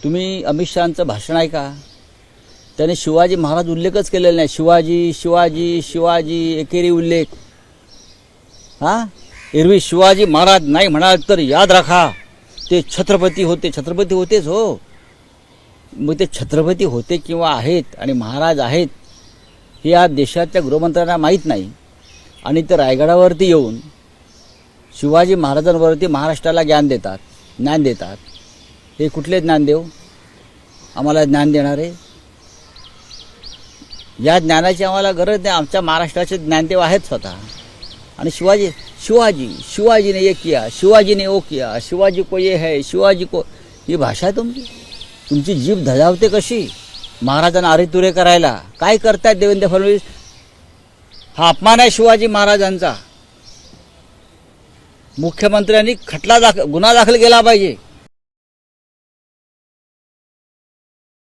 तुम्ही अमित शहांचं भाषण ऐका, त्याने शिवाजी महाराज उल्लेखच केलेला नाही. शिवाजी शिवाजी शिवाजी एकेरी उल्लेख. हां, एरवी शिवाजी महाराज नाही म्हणाल तर याद राखा ते छत्रपती होते. छत्रपती होतेच हो. मग ते छत्रपती होते किंवा आहेत आणि महाराज आहेत हे या देशातल्या गृहमंत्र्यांना माहीत नाही. आणि ते रायगडावरती येऊन शिवाजी महाराजांवरती महाराष्ट्राला ज्ञान देतात. हे कुठले ज्ञानदेव आम्हाला ज्ञान देणारे? या ज्ञानाची आम्हाला गरज नाही. आमच्या महाराष्ट्राचे ज्ञानदेव आहेत स्वतः. आणि शिवाजी ने ये किया, शिवाजी ने वो किया, शिवाजी को ये है, शिवाजी को, ही भाषा आहे तुमची जीभ धजावते कशी महाराजांना अरेतुरे करायला. काय करतायत देवेंद्र फडणवीस? हा अपमान आहे शिवाजी महाराजांचा. मुख्यमंत्र्यांनी गुन्हा दाखल केला पाहिजे.